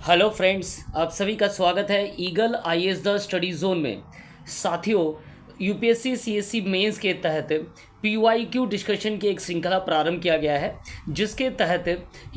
Hello friends, आप सभी का स्वागत है eagle IAS the study zone में। साथियों, यूपीएससी सीएससी मेंस के तहत पीवाईक्यू डिस्कशन की एक श्रृंखला प्रारंभ किया गया है, जिसके तहत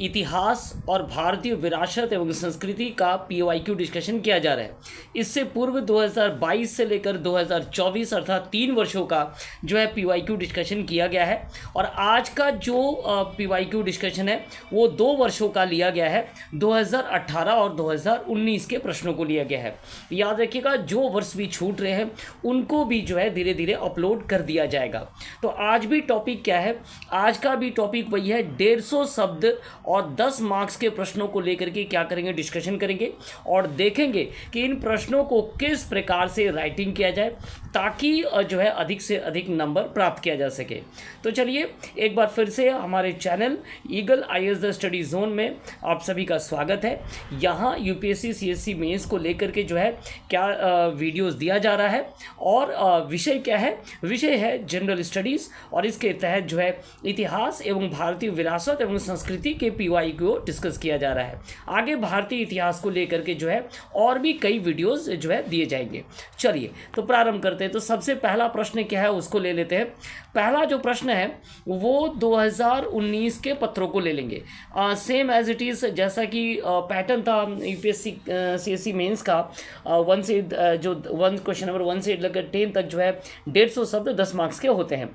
इतिहास और भारतीय विरासत एवं संस्कृति का पीवाईक्यू डिस्कशन किया जा रहा है। इससे पूर्व 2022 से लेकर 2024 अर्थात 3 वर्षों का जो है पीवाईक्यू डिस्कशन किया गया है, और आज का जो पीवाईक्यू डिस्कशन है वो 2 वर्षों का लिया गया है। 2018 और 2019 के प्रश्नों को लिया गया है। याद रखिएगा, जो वर्ष भी छूट रहे हैं उनको भी जो है धीरे धीरे अपलोड कर दिया जाएगा। तो आज भी टॉपिक क्या है? आज का भी टॉपिक वही है, 150 शब्द और 10 मार्क्स के प्रश्नों को लेकर के क्या करेंगे, डिस्कशन करेंगे और देखेंगे कि इन प्रश्नों को किस प्रकार से राइटिंग किया जाए ताकि जो है अधिक से अधिक नंबर प्राप्त किया जा सके। तो चलिए एक बार फिर से हमारे channel eagle IAS the study zone में आप सभी का स्वागत है। यहाँ यूपीएससी सीएससी मेंस को लेकर के जो है क्या वीडियोस दिया जा रहा है, और विषय क्या है? विषय है जनरल स्टडीज़, और इसके तहत जो है इतिहास एवं भारतीय विरासत एवं संस्कृति के पीवाई को डिस्कस किया जा रहा है। आगे भारतीय इतिहास को लेकर के जो है और भी कई वीडियोस जो है दिए जाएंगे। चलिए तो प्रारंभ करते हैं। तो सबसे पहला प्रश्न क्या है उसको ले लेते हैं। पहला जो प्रश्न है वो 2019 के पत्रों को ले लेंगे, सेम एज इट इज़ जैसा कि पैटर्न था यूपीएससी सीएससी मेंस का। 1 से जो 1 क्वेश्चन नंबर 1 से लेकर 10 तक जो है 150 शब्द 10 मार्क्स के होते हैं।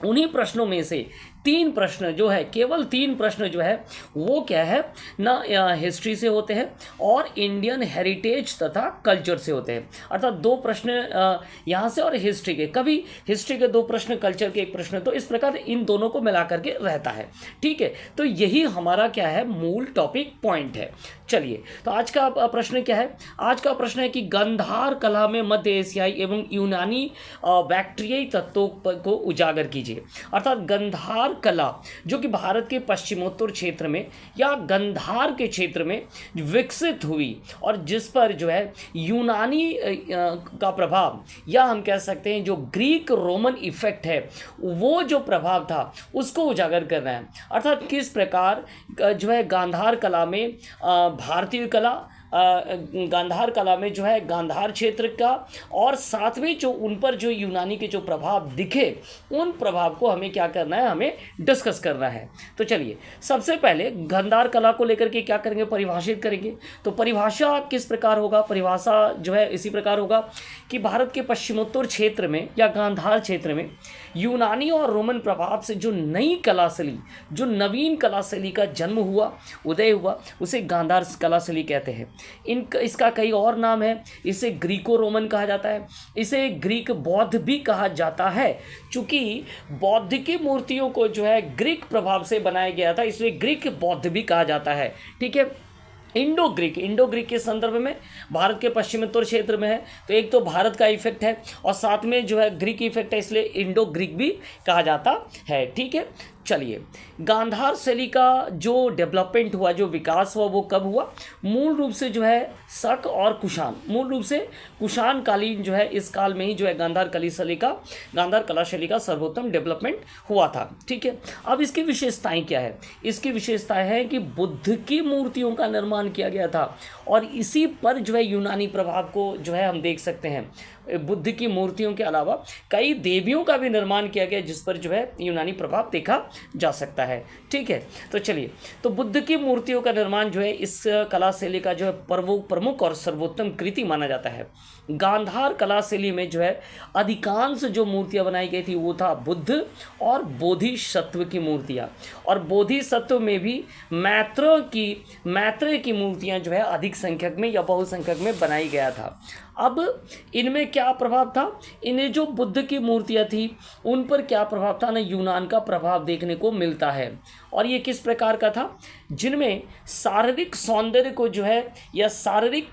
उन्हीं प्रश्नों में से 3 प्रश्न जो है, केवल 3 प्रश्न जो है वो क्या है ना, हिस्ट्री से होते हैं और इंडियन हेरिटेज तथा कल्चर से होते हैं। अर्थात 2 प्रश्न यहाँ से और हिस्ट्री के, कभी हिस्ट्री के 2 प्रश्न, कल्चर के 1 प्रश्न, तो इस प्रकार इन दोनों को मिला करके रहता है। ठीक है, तो यही हमारा क्या है, मूल टॉपिक पॉइंट है। चलिए तो आज का प्रश्न क्या है? आज का प्रश्न है कि गांधार कला में मध्य एशियाई एवं यूनानी बैक्टीरियाई तत्वों को उजागर कीजिए। अर्थात गांधार कला जो कि भारत के पश्चिमोत्तर क्षेत्र में या गांधार के क्षेत्र में विकसित हुई, और जिस पर जो है यूनानी का प्रभाव, या हम कह सकते हैं जो ग्रीक रोमन इफेक्ट है वो जो प्रभाव था उसको उजागर करना है। अर्थात किस प्रकार जो है गांधार कला में भारतीय कला, गांधार कला में जो है गांधार क्षेत्र का, और साथ में जो उन पर जो यूनानी के जो प्रभाव दिखे उन प्रभाव को हमें क्या करना है, हमें डिस्कस करना है। तो चलिए सबसे पहले गांधार कला को लेकर के क्या करेंगे, परिभाषित करेंगे। तो परिभाषा किस प्रकार होगा? परिभाषा जो है इसी प्रकार होगा कि भारत के पश्चिमोत्तर क्षेत्र में या गांधार क्षेत्र में यूनानी और रोमन प्रभाव से जो नई कला शैली, जो नवीन कला शैली का जन्म हुआ, उदय हुआ, उसे गांधार कला शैली कहते हैं। इसका कई और नाम है। इसे ग्रीको रोमन कहा जाता है, इसे ग्रीक बौद्ध भी कहा जाता है। चूंकि बौद्ध की मूर्तियों को जो है ग्रीक प्रभाव से बनाया गया था, इसलिए ग्रीक बौद्ध भी कहा जाता है। ठीक है, इंडो ग्रीक के संदर्भ में भारत के पश्चिमोत्तर क्षेत्र में है, तो एक तो भारत का इफेक्ट है और साथ में जो है ग्रीक इफेक्ट है, इसलिए इंडो ग्रीक भी कहा जाता है। ठीक है, चलिए गांधार शैली का जो डेवलपमेंट हुआ, जो विकास हुआ, वो कब हुआ? मूल रूप से जो है शक और कुषाण, मूल रूप से कुषाण कालीन जो है, इस काल में ही जो है गांधार कला शैली का सर्वोत्तम डेवलपमेंट हुआ था। ठीक है, अब इसकी विशेषताएं क्या है? इसकी विशेषताएं है कि बुद्ध की मूर्तियों का निर्माण किया गया था, और इसी पर जो है यूनानी प्रभाव को जो है हम देख सकते हैं। बुद्ध की मूर्तियों के अलावा कई देवियों का भी निर्माण किया गया, जिस पर जो है यूनानी प्रभाव देखा जा सकता है। ठीक है, तो चलिए, तो बुद्ध की मूर्तियों का निर्माण जो है इस कला शैली का जो है प्रमुख और सर्वोत्तम कृति माना जाता है। गांधार कला शैली में जो है अधिकांश जो मूर्तियां बनाई गई थी वो था बुद्ध और बोधिसत्व की मूर्तियां, और बोधिसत्व में भी मैत्रेय की मूर्तियां जो है अधिक संख्यक में या बहुसंख्यक में बनाई गया था। अब इनमें क्या प्रभाव था? इन्हें जो बुद्ध की मूर्तियां थी उन पर क्या प्रभाव था ना, यूनान का प्रभाव देखने को मिलता है। और ये किस प्रकार का था? जिनमें शारीरिक सौंदर्य को जो है, या शारीरिक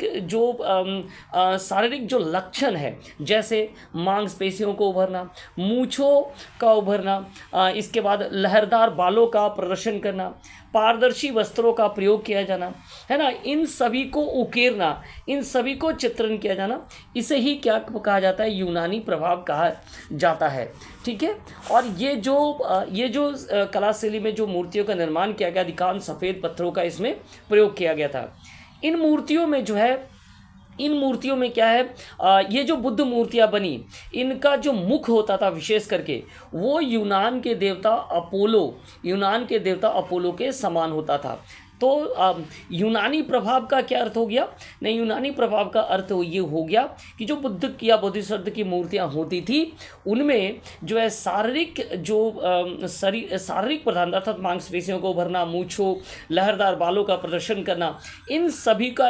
जो लक्षण है, जैसे मांसपेशियों को उभरना, मूंछों का उभरना, इसके बाद लहरदार बालों का प्रदर्शन करना, पारदर्शी वस्त्रों का प्रयोग किया जाना, है ना, इन सभी को उकेरना, इन सभी को चित्रण किया जाना, इसे ही क्या कहा जाता है? यूनानी प्रभाव कहा जाता है। ठीक है, और ये जो कला शैली में जो मूर्तियों का निर्माण किया गया, अधिकांश सफ़ेद पत्थरों का इसमें प्रयोग किया गया था। इन मूर्तियों में जो है, इन मूर्तियों में क्या है, ये जो बुद्ध मूर्तियां बनी, इनका जो मुख होता था विशेष करके, वो यूनान के देवता अपोलो के समान होता था। तो यूनानी प्रभाव का क्या अर्थ हो गया? नहीं, यूनानी प्रभाव का अर्थ ये हो गया कि जो बुद्ध या बोधिसत्व की मूर्तियां होती थी, उनमें जो है शारीरिक प्रधानता, अर्थात मांसपेशियों को भरना, मूंछों, लहरदार बालों का प्रदर्शन करना, इन सभी का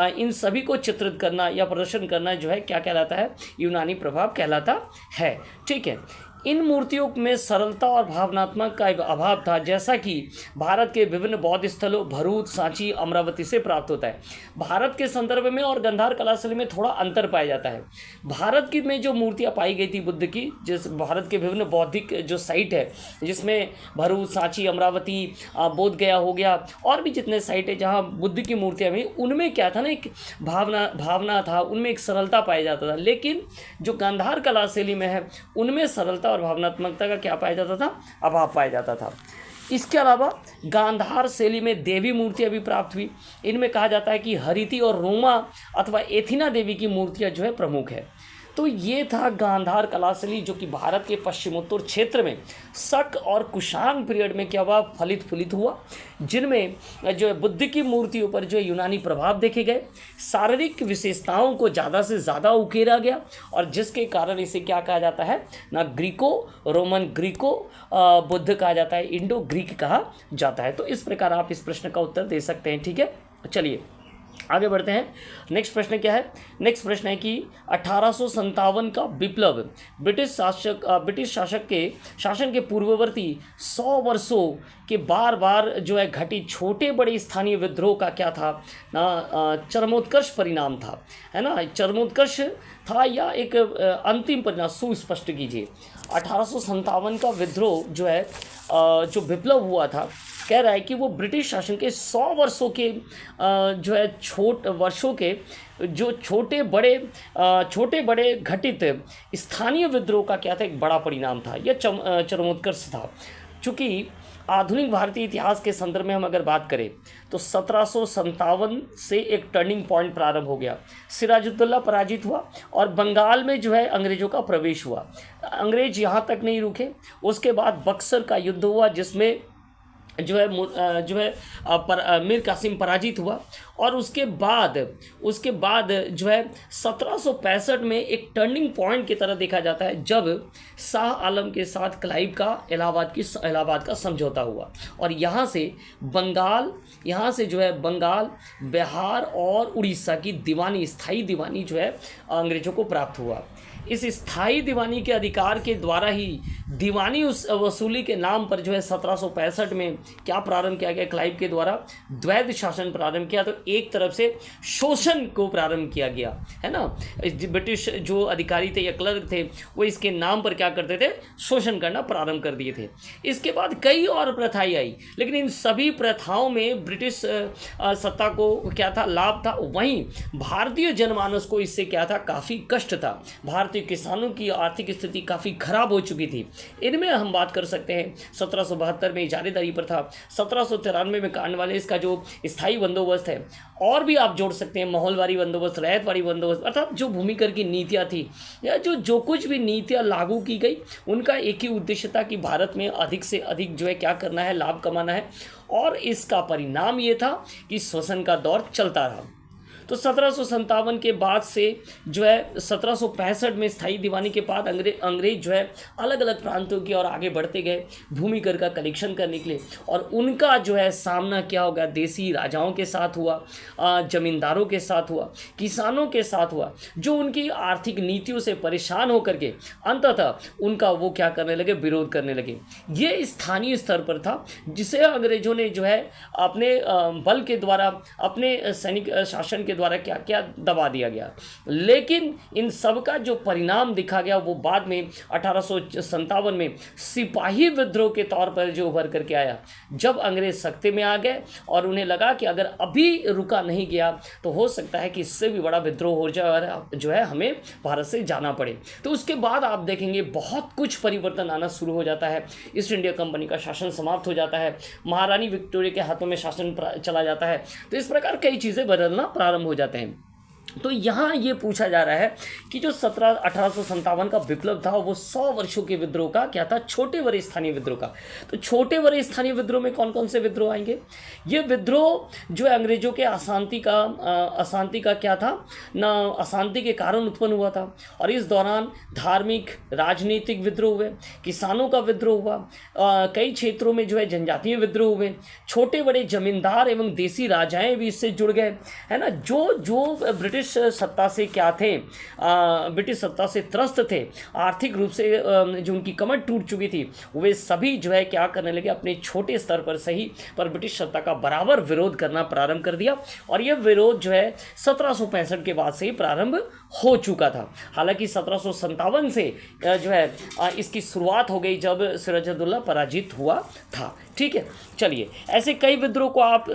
इन सभी को चित्रित करना या प्रदर्शन करना जो है क्या कहलाता है? यूनानी प्रभाव कहलाता है। ठीक है। इन मूर्तियों में सरलता और भावनात्मक का एक अभाव था, जैसा कि भारत के विभिन्न बौद्ध स्थलों भरूच, सांची, अमरावती से प्राप्त होता है। भारत के संदर्भ में और गांधार कलाशैली में थोड़ा अंतर पाया जाता है। भारत की में जो मूर्तियां पाई गई थी बुद्ध की, जिस भारत के विभिन्न बौद्धिक जो साइट है, जिसमें भरूच, सांची, अमरावती, बोध गया हो गया, और भी जितने साइट है जहाँ बुद्ध की मूर्तियाँ हुई, उनमें क्या था ना, एक भावना था, उनमें एक सरलता पाया जाता था। लेकिन जो गांधार कलाशैली में है, उनमें सरलता और भावनात्मकता का क्या पाया जाता था? अभाव पाया जाता था। इसके अलावा गांधार शैली में देवी मूर्तियां भी प्राप्त हुई। इनमें कहा जाता है कि हरिति और रोमा अथवा एथिना देवी की मूर्तियां जो है प्रमुख है। तो ये था गांधार कलाशैली, जो कि भारत के पश्चिमोत्तर क्षेत्र में शक और कुषाण पीरियड में क्या हुआ? फलित फूलित हुआ, जिनमें जो है बुद्ध की मूर्तियों पर जो यूनानी प्रभाव देखे गए, शारीरिक विशेषताओं को ज़्यादा से ज़्यादा उकेरा गया, और जिसके कारण इसे क्या कहा जाता है ना, ग्रीको रोमन, ग्रीको बुद्ध कहा जाता है, इंडो ग्रीक कहा जाता है। तो इस प्रकार आप इस प्रश्न का उत्तर दे सकते हैं। ठीक है, चलिए आगे बढ़ते हैं। नेक्स्ट प्रश्न क्या है? नेक्स्ट प्रश्न है कि 1857 का विप्लव ब्रिटिश शासक के शासन के पूर्ववर्ती 100 वर्षों के बार बार जो है घटी छोटे बड़े स्थानीय विद्रोह का क्या था ना, चरमोत्कर्ष परिणाम था, है ना? चरमोत्कर्ष था या एक अंतिम परिणाम? सुस्पष्ट कीजिए। 1857 का विद्रोह जो है, जो विप्लव हुआ था, कह रहा है कि वो ब्रिटिश शासन के 100 वर्षों के जो है जो छोटे बड़े घटित स्थानीय विद्रोह का क्या था? एक बड़ा परिणाम था, यह चरमोत्कर्ष था। चूँकि आधुनिक भारतीय इतिहास के संदर्भ में हम अगर बात करें तो 1757 से एक टर्निंग पॉइंट प्रारंभ हो गया। सिराजुद्दौला पराजित हुआ और बंगाल में जो है अंग्रेजों का प्रवेश हुआ। अंग्रेज यहाँ तक नहीं रुके, उसके बाद बक्सर का युद्ध हुआ, जिसमें जो है मीर कासिम पराजित हुआ, और उसके बाद जो है 1765 में एक टर्निंग पॉइंट की तरह देखा जाता है, जब शाह आलम के साथ क्लाइव का इलाहाबाद का समझौता हुआ, और यहाँ से जो है बंगाल, बिहार और उड़ीसा की स्थायी दीवानी जो है अंग्रेजों को प्राप्त हुआ। इस स्थायी दीवानी के अधिकार के द्वारा ही दीवानी वसूली के नाम पर जो है 1765 में क्या प्रारंभ किया गया? क्लाइव के द्वारा द्वैध शासन प्रारंभ किया। तो एक तरफ से शोषण को प्रारंभ किया गया, है ना? ब्रिटिश जो अधिकारी थे या क्लर्क थे, वो इसके नाम पर क्या करते थे? शोषण करना प्रारंभ कर दिए थे। इसके बाद कई और प्रथाएं आई, लेकिन इन सभी प्रथाओं में ब्रिटिश सत्ता को क्या था? लाभ था। वहीं भारतीय जनमानस को इससे क्या था? काफ़ी कष्ट था। भारतीय किसानों की आर्थिक स्थिति काफ़ी खराब हो चुकी थी। इनमें हम बात कर सकते हैं 1772 में इजारेदारी पर था, 1793 में कार्नवालिस का जो स्थायी बंदोबस्त है, और भी आप जोड़ सकते हैं माहौलवारी बंदोबस्त, रैयतवारी बंदोबस्त, अर्थात जो भूमिकर की नीतियाँ थी या जो कुछ भी नीतियाँ लागू की गई, उनका एक ही उद्देश्य था कि भारत में अधिक से अधिक जो है क्या करना है? लाभ कमाना है। और इसका परिणाम ये था कि शोषण का दौर चलता रहा। तो 1757 के बाद से जो है 1765 में स्थायी दीवानी के बाद अंग्रेज जो है अलग अलग प्रांतों की ओर आगे बढ़ते गए, भूमि कर का कलेक्शन करने के लिए, और उनका जो है सामना क्या होगा? देसी राजाओं के साथ हुआ, जमींदारों के साथ हुआ, किसानों के साथ हुआ, जो उनकी आर्थिक नीतियों से परेशान होकर के अंततः उनका वो क्या करने लगे? विरोध करने लगे। ये स्थानीय स्तर पर था, जिसे अंग्रेजों ने जो है अपने बल के द्वारा, अपने सैनिक शासन के द्वारा क्या क्या दबा दिया गया। लेकिन इन सब का जो परिणाम दिखा गया वो बाद में 1857 में सिपाही विद्रोह के तौर पर जो उभर करके आया, जब अंग्रेज सत्ते में आ गए और उन्हें लगा कि अगर अभी रुका नहीं गया तो हो सकता है कि इससे भी बड़ा विद्रोह हो जाए और जो है हमें भारत से जाना पड़े। तो उसके बाद आप देखेंगे बहुत कुछ परिवर्तन आना शुरू हो जाता है। ईस्ट इंडिया कंपनी का शासन समाप्त हो जाता है, महारानी विक्टोरिया के हाथों में शासन चला जाता है। तो इस प्रकार कई चीज़ें बदलना प्रारंभ हो जाते हैं। तो यहाँ ये पूछा जा रहा है कि जो 1857 का विप्लव था वो 100 वर्षों के विद्रोह का क्या था, छोटे बड़े स्थानीय विद्रोह का। तो छोटे बड़े स्थानीय विद्रोह में कौन कौन से विद्रोह आएंगे? ये विद्रोह जो है अंग्रेजों के अशांति का क्या था ना, अशांति के कारण उत्पन्न हुआ था। और इस दौरान धार्मिक राजनीतिक विद्रोह हुए, किसानों का विद्रोह हुआ, कई क्षेत्रों में जो है जनजातीय विद्रोह हुए, छोटे बड़े जमींदार एवं देसी राजाएं भी इससे जुड़ गए, है ना। जो ब्रिटिश सत्ता से क्या थे, ब्रिटिश सत्ता से त्रस्त थे, आर्थिक रूप से जो उनकी कमर टूट चुकी थी, वे सभी जो है क्या करने लगे, अपने छोटे स्तर पर सही पर ब्रिटिश सत्ता का बराबर विरोध करना प्रारंभ कर दिया। और यह विरोध जो है 1765 के बाद से ही प्रारंभ हो चुका था। हालांकि 1757 से जो है इसकी शुरुआत हो गई जब सिराजुद्दौला पराजित हुआ था। ठीक है, चलिए ऐसे कई विद्रोह को आप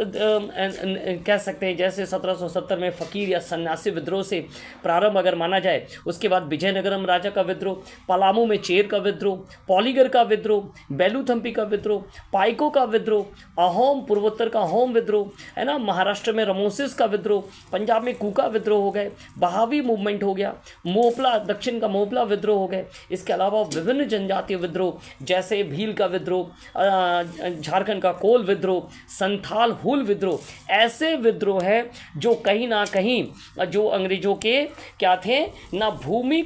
कह सकते हैं। जैसे 1770 में फकीर या सन्यासी विद्रोह से प्रारंभ अगर माना जाए, उसके बाद विजयनगरम राजा का विद्रोह, पलामू में चेर का विद्रोह, पॉलीगर का विद्रोह, बेलूथम्पी का विद्रोह, पाइको का विद्रोह, अहोम पूर्वोत्तर का अहोम विद्रोह, है ना, महाराष्ट्र में रमोसिस का विद्रोह, पंजाब में कूका विद्रोह हो गए, बहावी मूवमेंट हो गया, मोपला दक्षिण का मोपला विद्रोह हो गए। इसके अलावा विभिन्न जनजातीय विद्रोह जैसे भील का विद्रोह, झारखंड का कोल विद्रोह, संथाल हुल विद्रोह, ऐसे विद्रोह है जो कहीं ना कहीं जो अंग्रेजों के क्या थे ना, भूमि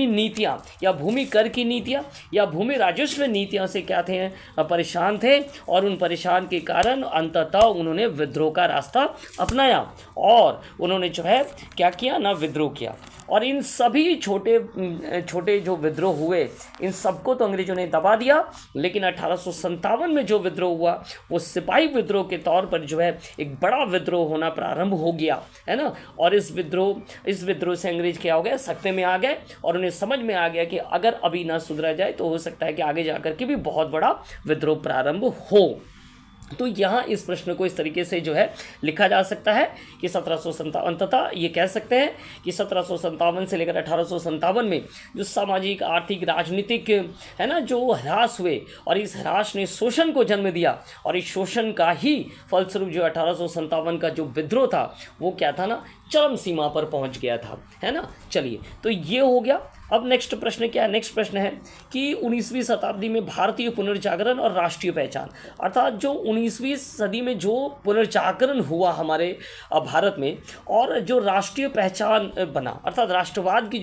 नीतियाँ या भूमि कर की नीतियाँ या भूमि राजस्व नीतियों से क्या थे, परेशान थे। और उन परेशान के कारण अंततः उन्होंने विद्रोह का रास्ता अपनाया और उन्होंने जो है क्या किया ना, विद्रोह किया। और इन सभी छोटे जो विद्रोह हुए, इन सबको तो अंग्रेजों ने दबा दिया। लेकिन 1857 में जो विद्रोह हुआ वो सिपाही विद्रोह के तौर पर जो है एक बड़ा विद्रोह होना प्रारंभ हो गया, है ना। और इस विद्रोह से अंग्रेज क्या हो गए, सत्ते में आ गए और उन्हें समझ में आ गया कि अगर अभी ना सुधरा जाए तो हो सकता है कि आगे जाकर के भी बहुत बड़ा विद्रोह प्रारंभ हो। तो यहाँ इस प्रश्न को इस तरीके से जो है लिखा जा सकता है कि 1757 अंततः ये कह सकते हैं कि 1757 से लेकर 1857 में जो सामाजिक आर्थिक राजनीतिक है ना जो ह्रास हुए, और इस ह्रास ने शोषण को जन्म दिया। और इस शोषण का ही फलस्वरूप जो 1857 का जो विद्रोह था वो क्या था ना, चरम सीमा पर पहुंच गया था, है ना। चलिए, तो ये हो गया। अब नेक्स्ट प्रश्न क्या है? नेक्स्ट प्रश्न है कि 19वीं शताब्दी में भारतीय पुनर्जागरण और राष्ट्रीय पहचान, अर्थात जो 19वीं सदी में जो पुनर्जागरण हुआ हमारे भारत में और जो राष्ट्रीय पहचान बना, अर्थात राष्ट्रवाद की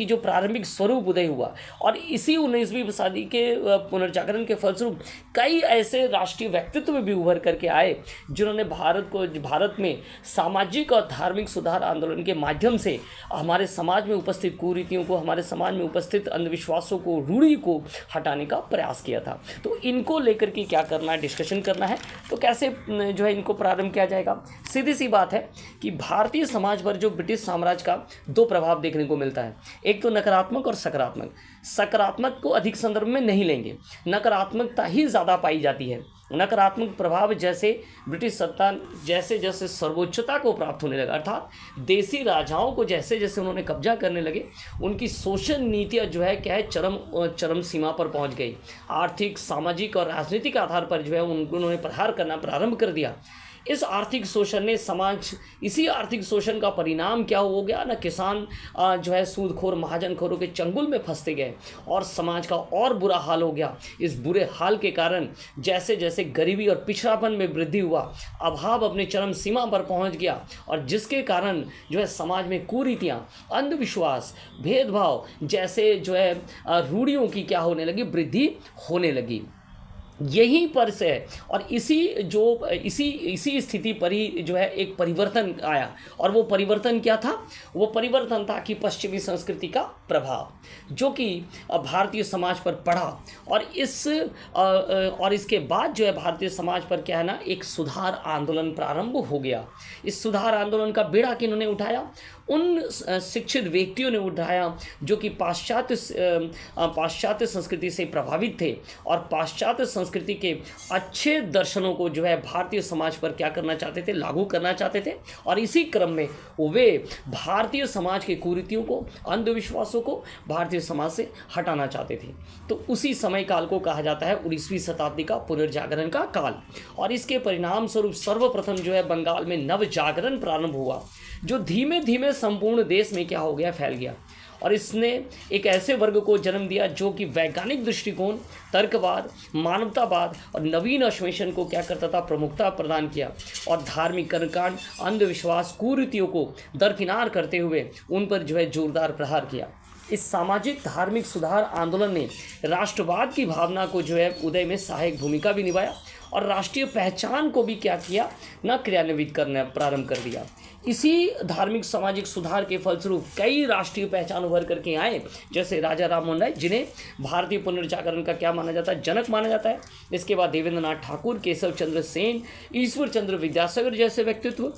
जो प्रारंभिक स्वरूप उदय हुआ। और इसी 19वीं सदी के पुनर्जागरण के फलस्वरूप कई ऐसे राष्ट्रीय व्यक्तित्व भी उभर करके आए जिन्होंने भारत में सामाजिक और धार्मिक सुधार आंदोलन के माध्यम से हमारे समाज में उपस्थित कुरीतियों को, हमारे समाज में उपस्थित अंधविश्वासों को, रूढ़ी को हटाने का प्रयास किया था। तो इनको लेकर के क्या करना है, डिस्कशन करना है। तो कैसे जो है इनको प्रारंभ किया जाएगा? सीधी सी बात है कि भारतीय समाज पर जो ब्रिटिश साम्राज्य का दो प्रभाव देखने को मिलता है, एक तो नकारात्मक और सकारात्मक। सकारात्मक को अधिक संदर्भ में नहीं लेंगे, नकारात्मकता ही ज़्यादा पाई जाती है। नकारात्मक प्रभाव जैसे ब्रिटिश सत्ता जैसे जैसे सर्वोच्चता को प्राप्त होने लगा, अर्थात देसी राजाओं को जैसे जैसे उन्होंने कब्जा करने लगे, उनकी शोषण नीतियाँ जो है क्या है, चरम सीमा पर पहुंच गई। आर्थिक, सामाजिक और राजनीतिक आधार पर जो है उन्होंने प्रहार करना प्रारंभ कर दिया। इस आर्थिक शोषण ने इसी आर्थिक शोषण का परिणाम क्या हो गया ना, किसान जो है सूदखोर महाजनखोरों के चंगुल में फंसते गए और समाज का और बुरा हाल हो गया। इस बुरे हाल के कारण जैसे जैसे गरीबी और पिछड़ापन में वृद्धि हुआ, अभाव अपने चरम सीमा पर पहुंच गया, और जिसके कारण जो है समाज में कुरीतियाँ, अंधविश्वास, भेदभाव जैसे जो है रूढ़ियों की क्या होने लगी, वृद्धि होने लगी। यहीं पर से है। और इसी स्थिति पर ही जो है एक परिवर्तन आया। और वो परिवर्तन क्या था? वो परिवर्तन था कि पश्चिमी संस्कृति का प्रभाव जो कि भारतीय समाज पर पड़ा। और इसके बाद जो है भारतीय समाज पर क्या है ना, एक सुधार आंदोलन प्रारंभ हो गया। इस सुधार आंदोलन का बीड़ा किन्होंने उठाया? उन शिक्षित व्यक्तियों ने उठाया जो कि पाश्चात्य संस्कृति से प्रभावित थे और पाश्चात्य संस्कृति के अच्छे दर्शनों को जो है भारतीय समाज पर क्या करना चाहते थे? लागू करना चाहते थे। और इसी क्रम में वे भारतीय समाज के कुरीतियों को, अंधविश्वासों को भारतीय समाज से हटाना चाहते थे। तो उसी समय काल को कहा जाता है 19वीं शताब्दी का पुनर्जागरण का काल। और इसके परिणाम स्वरूप सर्वप्रथम जो है बंगाल में नव जागरण प्रारंभ हुआ जो धीमे धीमे संपूर्ण देश में क्या हो गया? फैल गया। और इसने एक ऐसे वर्ग को जन्म दिया जो कि वैज्ञानिक दृष्टिकोण, तर्कवाद, मानवतावाद और नवीन अन्वेषण को क्या करता था? प्रमुखता प्रदान किया। और धार्मिक कर्मकांड, अंधविश्वास, कुरीतियों को दरकिनार करते हुए उन पर जो है जोरदार प्रहार किया। इस सामाजिक धार्मिक सुधार आंदोलन ने राष्ट्रवाद की भावना को जो है उदय में सहायक भूमिका भी निभाया और राष्ट्रीय पहचान को भी क्या किया ना, क्रियान्वित करना प्रारंभ कर दिया। इसी धार्मिक सामाजिक सुधार के फलस्वरूप कई राष्ट्रीय पहचान उभर करके आए, जैसे राजा राम मोहन राय जिन्हें भारतीय पुनर्जागरण का क्या माना जाता है? जनक माना जाता है। इसके बाद देवेंद्र नाथ ठाकुर, केशव चंद्र सेन, ईश्वर चंद्र विद्यासागर जैसे व्यक्तित्व,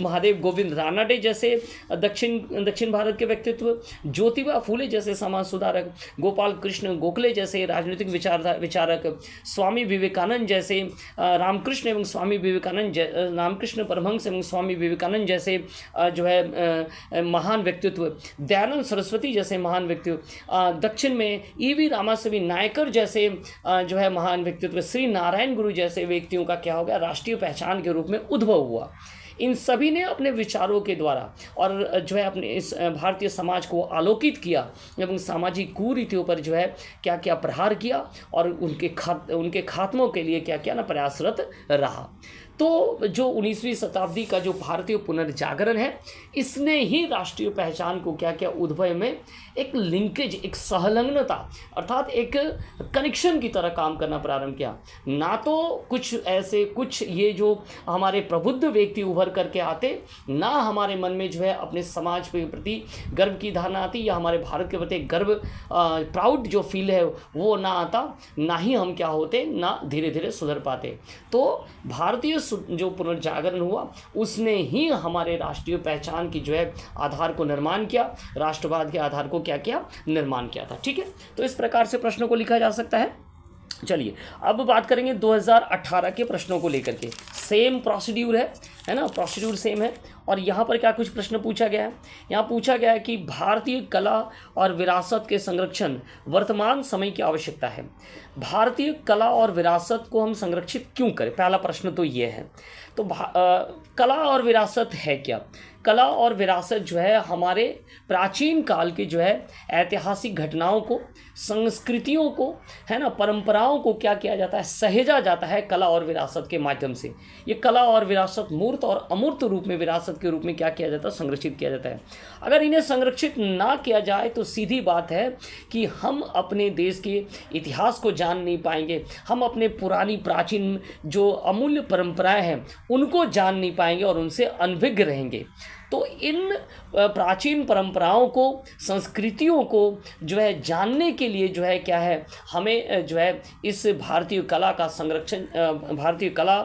महादेव गोविंद रानडे जैसे दक्षिण भारत के व्यक्तित्व, ज्योतिबा फूले जैसे समाज सुधारक, गोपाल कृष्ण गोखले जैसे राजनीतिक विचारक, स्वामी विवेकानंद जैसे रामकृष्ण परमहंस एवं स्वामी विवेकानंद जैसे जो है महान व्यक्तित्व, दयानंद सरस्वती जैसे महान व्यक्तित्व, दक्षिण में ईवी रामास्वामी नायकर जैसे जो है महान व्यक्तित्व, श्री नारायण गुरु जैसे व्यक्तियों का क्या हो गया? राष्ट्रीय पहचान के रूप में उद्भव हुआ। इन सभी ने अपने विचारों के द्वारा और जो है अपने इस भारतीय समाज को आलोकित किया एवं सामाजिक कुरीतियों पर जो है क्या क्या प्रहार किया और उनके खात्मों के लिए क्या क्या ना प्रयासरत रहा। तो जो 19वीं शताब्दी का जो भारतीय पुनर्जागरण है, इसने ही राष्ट्रीय पहचान को क्या क्या उद्भव में एक लिंकेज, एक संलग्नता अर्थात एक कनेक्शन की तरह काम करना प्रारंभ किया। ना तो कुछ ये जो हमारे प्रबुद्ध व्यक्ति उभर करके आते, ना हमारे मन में जो है अपने समाज के प्रति गर्व की धारणा आती, या हमारे भारत के प्रति गर्व प्राउड जो फील है वो ना आता, ना ही हम क्या होते, ना धीरे धीरे सुधर पाते। तो भारतीय जो पुनर्जागरण हुआ उसने ही हमारे राष्ट्रीय पहचान की जो है आधार को निर्माण किया, राष्ट्रवाद के आधार को क्या किया? निर्माण किया था। ठीक है, तो इस प्रकार से प्रश्नों को लिखा जा सकता है। चलिए अब बात करेंगे 2018 के प्रश्नों को लेकर के। सेम प्रोसीड्यूर है ना, प्रोसीड्यूर सेम है। और यहाँ पर क्या कुछ प्रश्न पूछा गया है? यहाँ पूछा गया है कि भारतीय कला और विरासत के संरक्षण वर्तमान समय की आवश्यकता है। भारतीय कला और विरासत को हम संरक्षित क्यों करें? पहला प्रश्न तो ये है। तो कला और विरासत है क्या? कला और विरासत जो है हमारे प्राचीन काल के जो है ऐतिहासिक घटनाओं को, संस्कृतियों को, है ना, परंपराओं को क्या किया जाता है? सहेजा जाता है कला और विरासत के माध्यम से। ये कला और विरासत मूर्त और अमूर्त रूप में, विरासत के रूप में क्या किया जाता है? संरक्षित किया जाता है। अगर इन्हें संरक्षित ना किया जाए तो सीधी बात है कि हम अपने देश के इतिहास को जान नहीं पाएंगे, हम अपने पुरानी प्राचीन जो अमूल्य परंपराएं हैं उनको जान नहीं पाएंगे और उनसे अनभिज्ञ रहेंगे। तो इन प्राचीन परंपराओं को, संस्कृतियों को जो है जानने के लिए जो है क्या है, हमें जो है इस भारतीय कला का संरक्षण, भारतीय कला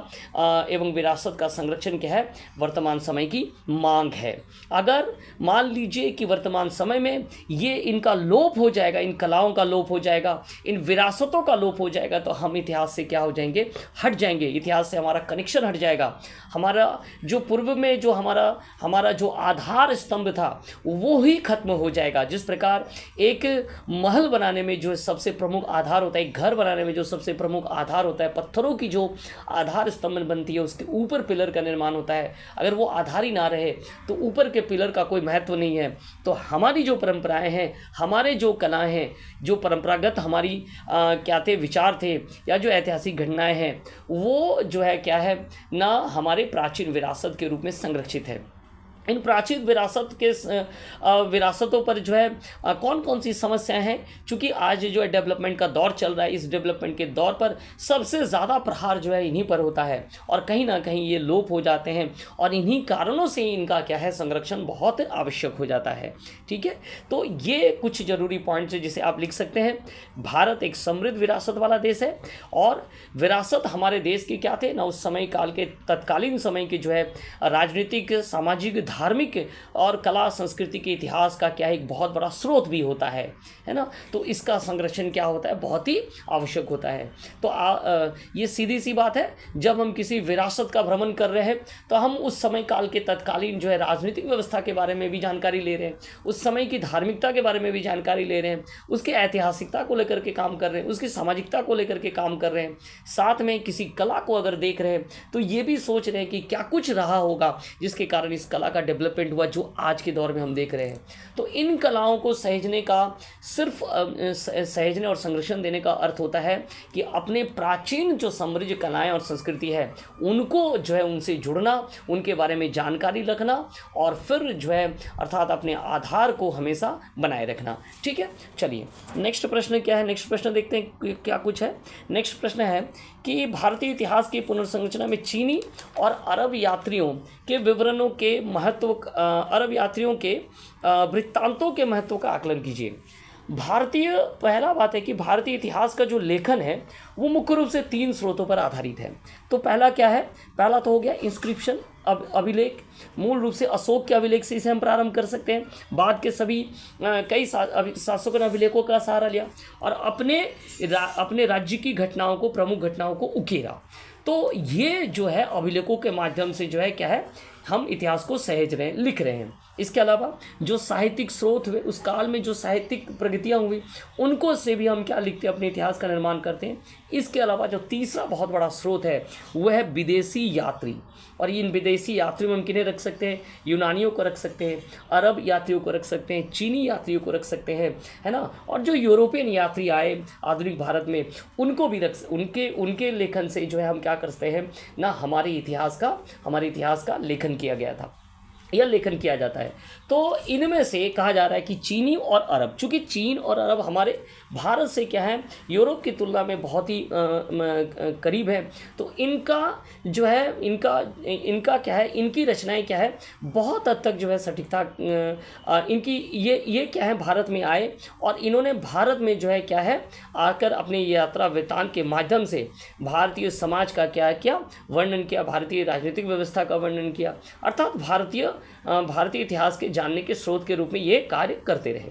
एवं विरासत का संरक्षण क्या है? वर्तमान समय की मांग है। अगर मान लीजिए कि वर्तमान समय में ये इनका लोप हो जाएगा, इन कलाओं का लोप हो जाएगा, इन विरासतों का लोप हो जाएगा, तो हम इतिहास से क्या हो जाएंगे? हट जाएंगे। इतिहास से हमारा कनेक्शन हट जाएगा। हमारा जो पूर्व में जो हमारा जो आधार स्तंभ था वो ही खत्म हो जाएगा। जिस प्रकार एक महल बनाने में जो सबसे प्रमुख आधार होता है, एक घर बनाने में जो सबसे प्रमुख आधार होता है, पत्थरों की जो आधार स्तंभ बनती है, उसके ऊपर पिलर का निर्माण होता है। अगर वो आधार ही ना रहे तो ऊपर के पिलर का कोई महत्व नहीं है। तो हमारी जो परंपराएं हैं, हमारे जो कलाएं हैं, जो परंपरागत हमारी क्या थे, विचार थे, या जो ऐतिहासिक घटनाएं हैं, वो जो है क्या है ना, हमारे प्राचीन विरासत के रूप में संरक्षित है। इन प्राचीन विरासतों पर जो है कौन कौन सी समस्याएं हैं। चूँकि आज जो है डेवलपमेंट का दौर चल रहा है, इस डेवलपमेंट के दौर पर सबसे ज़्यादा प्रहार जो है इन्हीं पर होता है और कहीं ना कहीं ये लोप हो जाते हैं और इन्हीं कारणों से इनका क्या है संरक्षण बहुत आवश्यक हो जाता है। ठीक है, तो ये कुछ ज़रूरी पॉइंट्स है जिसे आप लिख सकते हैं। भारत एक समृद्ध विरासत वाला देश है और विरासत हमारे देश के क्या थे ना, उस समय काल के तत्कालीन समय के जो है राजनीतिक, सामाजिक, धार्मिक और कला संस्कृति के इतिहास का क्या एक बहुत बड़ा स्रोत भी होता है ना। तो इसका संरक्षण क्या होता है, बहुत ही आवश्यक होता है। तो ये सीधी सी बात है, जब हम किसी विरासत का भ्रमण कर रहे हैं तो हम उस समय काल के तत्कालीन जो है राजनीतिक व्यवस्था के बारे में भी जानकारी ले रहे हैं, उस समय की धार्मिकता के बारे में भी जानकारी ले रहे हैं, उसकी ऐतिहासिकता को लेकर के काम कर रहे हैं, उसकी सामाजिकता को लेकर के काम कर रहे हैं, साथ में किसी कला को अगर देख रहे हैं तो ये भी सोच रहे हैं कि क्या कुछ रहा होगा जिसके कारण इस कला का डेवलपमेंट हुआ जो आज के दौर में हम देख रहे हैं। तो इन कलाओं को सहेजने का सिर्फ सहेजने और संरक्षण देने का अर्थ होता है कि अपने प्राचीन जो समृद्ध कलाएं और संस्कृति है उनको जो है उनसे जुड़ना, उनके बारे में जानकारी रखना और फिर जो है अर्थात अपने आधार को हमेशा बनाए रखना। ठीक है, चलिए नेक्स्ट प्रश्न क्या है। नेक्स्ट प्रश्न देखते हैं क्या कुछ है। नेक्स्ट प्रश्न है कि भारतीय इतिहास की पुनर्संरचना में चीनी और अरब यात्रियों के विवरणों के महत्व, अरब यात्रियों के वृत्तांतों के महत्व का आकलन कीजिए। पहला बात है कि भारतीय इतिहास का जो लेखन है वो मुख्य रूप से 3 स्रोतों पर आधारित है। तो पहला क्या है, पहला तो हो गया इंस्क्रिप्शन, अभिलेख। मूल रूप से अशोक के अभिलेख से इसे हम प्रारंभ कर सकते हैं। बाद के सभी कई शासकों ने अभिलेखों का सहारा लिया और अपने राज्य की घटनाओं को, प्रमुख घटनाओं को उकेरा। तो ये जो है अभिलेखों के माध्यम से जो है क्या है, हम इतिहास को सहेज रहे हैं, लिख रहे हैं। इसके अलावा जो साहित्यिक स्रोत हुए, उस काल में जो साहित्यिक प्रगतियाँ हुई, उनको से भी हम क्या लिखते हैं, अपने इतिहास का निर्माण करते हैं। इसके अलावा जो तीसरा बहुत बड़ा स्रोत है वह है विदेशी यात्री। और इन विदेशी यात्रियों में हम किन्हें रख सकते हैं, यूनानियों को रख सकते हैं, अरब यात्रियों को रख सकते हैं, चीनी यात्रियों को रख सकते हैं, है ना। और जो यूरोपियन यात्री आए आधुनिक भारत में उनको भी उनके लेखन से जो है हम क्या करते हैं ना, हमारे इतिहास का लेखन किया गया था या लेखन किया जाता है। तो इनमें से कहा जा रहा है कि चीनी और अरब, चूँकि चीन और अरब हमारे भारत से क्या है यूरोप की तुलना में बहुत ही करीब है, तो इनका जो है इनका क्या है, इनकी रचनाएं क्या है बहुत हद तक जो है सटीकता इनकी ये क्या है भारत में आए और इन्होंने भारत में जो है क्या है आकर अपने यात्रा वृत्तांत के माध्यम से भारतीय समाज का क्या वर्णन किया, भारतीय राजनीतिक व्यवस्था का वर्णन किया, अर्थात भारतीय इतिहास के जानने के स्रोत के रूप में ये कार्य करते रहे।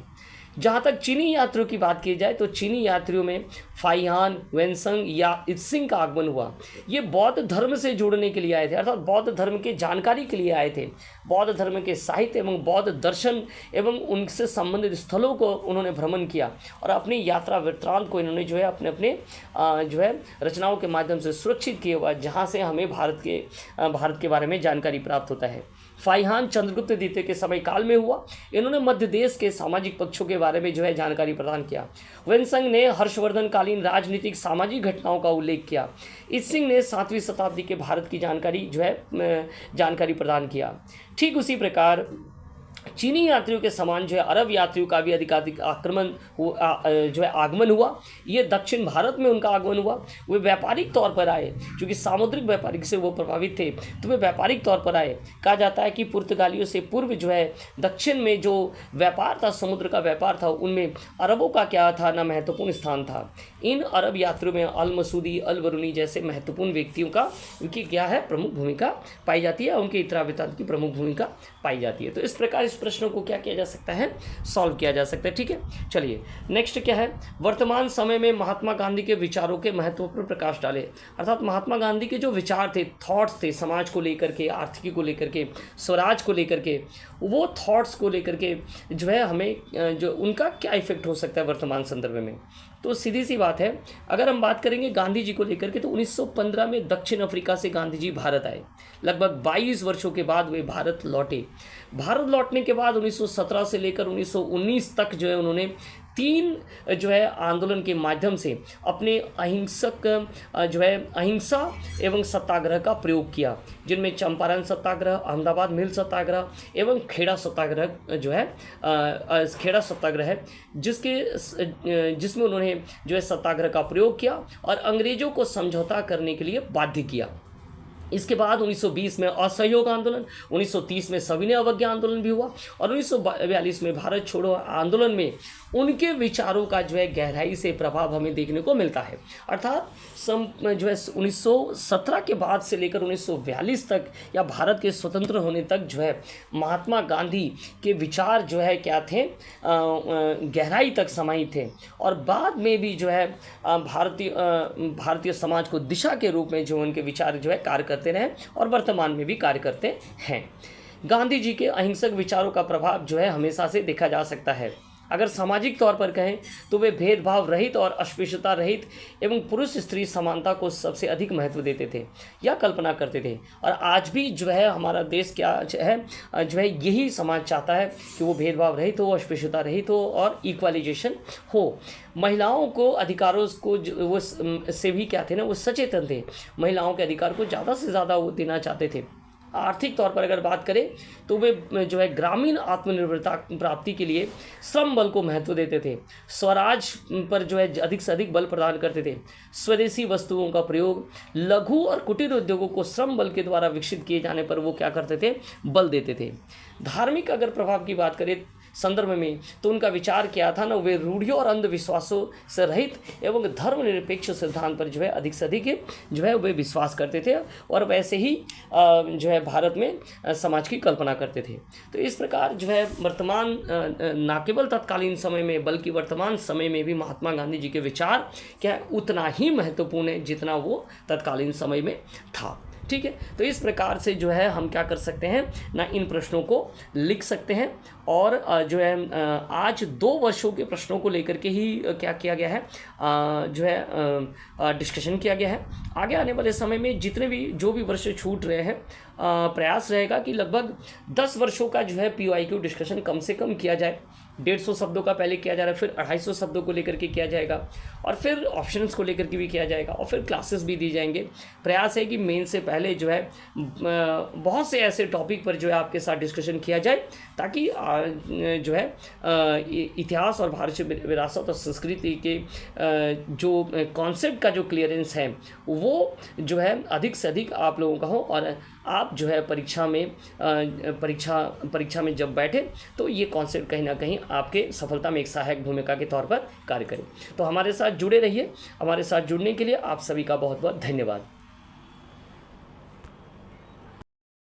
जहाँ तक चीनी यात्रियों की बात की जाए तो चीनी यात्रियों में फाइहान, वेनसंग या इत्सिंग का आगमन हुआ। ये बौद्ध धर्म से जुड़ने के लिए आए थे, अर्थात बौद्ध धर्म की जानकारी के लिए आए थे। बौद्ध धर्म के साहित्य एवं बौद्ध दर्शन एवं उनसे संबंधित स्थलों को उन्होंने भ्रमण किया और अपनी यात्रा वृत्तांत को इन्होंने जो है अपने जो है रचनाओं के माध्यम से सुरक्षित किया हुआ, जहाँ से हमें भारत के बारे में जानकारी प्राप्त होता है। फाइहान चंद्रगुप्त द्वितीय के समय काल में हुआ। इन्होंने मध्य देश के सामाजिक पक्षों के बारे में जो है जानकारी प्रदान किया। वेनसंग ने हर्षवर्धन कालीन राजनीतिक सामाजिक घटनाओं का उल्लेख किया। इत्सिंग ने 7वीं शताब्दी के भारत की जानकारी प्रदान किया। ठीक उसी प्रकार चीनी यात्रियों के समान जो है अरब यात्रियों का भी अधिकाधिक आगमन हुआ। ये दक्षिण भारत में उनका आगमन हुआ। वे व्यापारिक तौर पर आए, क्योंकि सामुद्रिक व्यापारिक से वो प्रभावित थे, तो वे व्यापारिक तौर पर आए। कहा जाता है कि पुर्तगालियों से पूर्व जो है दक्षिण में जो व्यापार था, समुद्र का व्यापार था, उनमें अरबों का क्या था ना महत्वपूर्ण स्थान था। इन अरब यात्रियों में अल मसूदी, अल बरूनी जैसे महत्वपूर्ण व्यक्तियों का उनकी क्या है प्रमुख भूमिका पाई जाती है, उनके इतरावृत्तांत की प्रमुख भूमिका पाई जाती है। तो इस प्रकार इस प्रश्नों को क्या किया जा सकता है, सॉल्व किया जा सकता है। ठीक है, चलिए नेक्स्ट क्या है, वर्तमान समय में महात्मा गांधी के विचारों के महत्व पर प्रकाश डाले। अर्थात महात्मा गांधी के जो विचार थे, थॉट्स थे, समाज को लेकर के, आर्थिकी को लेकर के, स्वराज को लेकर के, वो थॉट्स को लेकर के जो है हमें जो उनका क्या इफेक्ट हो सकता है वर्तमान संदर्भ में। तो सीधी सी बात है, अगर हम बात करेंगे गांधी जी को लेकर के, तो 1915 में दक्षिण अफ्रीका से गांधी जी भारत आए। लगभग 22 वर्षों के बाद वे भारत लौटे। भारत लौटने के बाद 1917 से लेकर 1919 तक जो है उन्होंने 3 जो है आंदोलन के माध्यम से अपने अहिंसक अहिंसा एवं सत्याग्रह का प्रयोग किया, जिनमें चंपारण सत्याग्रह, अहमदाबाद मिल सत्याग्रह एवं खेड़ा सत्याग्रह खेड़ा सत्याग्रह है, जिसमें उन्होंने जो है सत्याग्रह का प्रयोग किया और अंग्रेजों को समझौता करने के लिए बाध्य किया। इसके बाद 1920 में असहयोग आंदोलन, 1930 में सविनय अवज्ञा आंदोलन भी हुआ और 1942 में भारत छोड़ो आंदोलन में उनके विचारों का जो है गहराई से प्रभाव हमें देखने को मिलता है। अर्थात जो है 1917 के बाद से लेकर 1942 तक या भारत के स्वतंत्र होने तक जो है महात्मा गांधी के विचार जो है क्या थे, गहराई तक समाहित थे और बाद में भी जो है भारतीय समाज को दिशा के रूप में जो उनके विचार जो है कार्य करते रहे और वर्तमान में भी कार्य करते हैं। गांधी जी के अहिंसक विचारों का प्रभाव जो है हमेशा से देखा जा सकता है। अगर सामाजिक तौर पर कहें तो वे भेदभाव रहित और अस्पृश्यता रहित एवं पुरुष स्त्री समानता को सबसे अधिक महत्व देते थे या कल्पना करते थे। और आज भी जो है हमारा देश क्या है जो है यही समाज चाहता है कि वो भेदभाव रहित हो, अस्पृश्यता रहित हो और इक्वलाइजेशन हो। महिलाओं को अधिकारों को वो से भी क्या थे ना, वो सचेतन थे, महिलाओं के अधिकार को ज़्यादा से ज़्यादा वो देना चाहते थे। आर्थिक तौर पर अगर बात करें तो वे जो है ग्रामीण आत्मनिर्भरता प्राप्ति के लिए श्रम बल को महत्व देते थे, स्वराज पर जो है अधिक से अधिक बल प्रदान करते थे, स्वदेशी वस्तुओं का प्रयोग, लघु और कुटीर उद्योगों को श्रम बल के द्वारा विकसित किए जाने पर वो क्या करते थे, बल देते थे। धार्मिक अगर प्रभाव की बात करें संदर्भ में तो उनका विचार क्या था ना, वे रूढ़ियों और अंधविश्वासों से रहित एवं धर्मनिरपेक्ष सिद्धांत पर जो है अधिक से अधिक जो है वे विश्वास करते थे और वैसे ही जो है भारत में समाज की कल्पना करते थे। तो इस प्रकार जो है वर्तमान न केवल तत्कालीन समय में बल्कि वर्तमान समय में भी महात्मा गांधी जी के विचार क्या उतना ही महत्वपूर्ण है जितना वो तत्कालीन समय में था। ठीक है, तो इस प्रकार से जो है हम क्या कर सकते हैं ना, इन प्रश्नों को लिख सकते हैं और जो है आज 2 वर्षों के प्रश्नों को लेकर के ही क्या किया गया है, जो है डिस्कशन किया गया है। आगे आने वाले समय में जितने भी जो भी वर्ष छूट रहे हैं, प्रयास रहेगा कि लगभग 10 वर्षों का जो है PYQ डिस्कशन कम से कम किया जाए। 150 शब्दों का पहले किया जा रहा है, फिर 250 शब्दों को लेकर के किया जाएगा और फिर ऑप्शंस को लेकर के भी किया जाएगा और फिर क्लासेस भी दी जाएंगे। प्रयास है कि मेन से पहले जो है बहुत से ऐसे टॉपिक पर जो है आपके साथ डिस्कशन किया जाए ताकि जो है इतिहास और भारतीय विरासत और संस्कृति के जो कॉन्सेप्ट का जो क्लियरेंस है वो जो है अधिक से अधिक आप लोगों का हो और आप जो है परीक्षा में जब बैठे तो ये कॉन्सेप्ट कहीं ना कहीं आपके सफलता में एक सहायक भूमिका के तौर पर कार्य करें। तो हमारे साथ जुड़े रहिए। हमारे साथ जुड़ने के लिए आप सभी का बहुत बहुत धन्यवाद।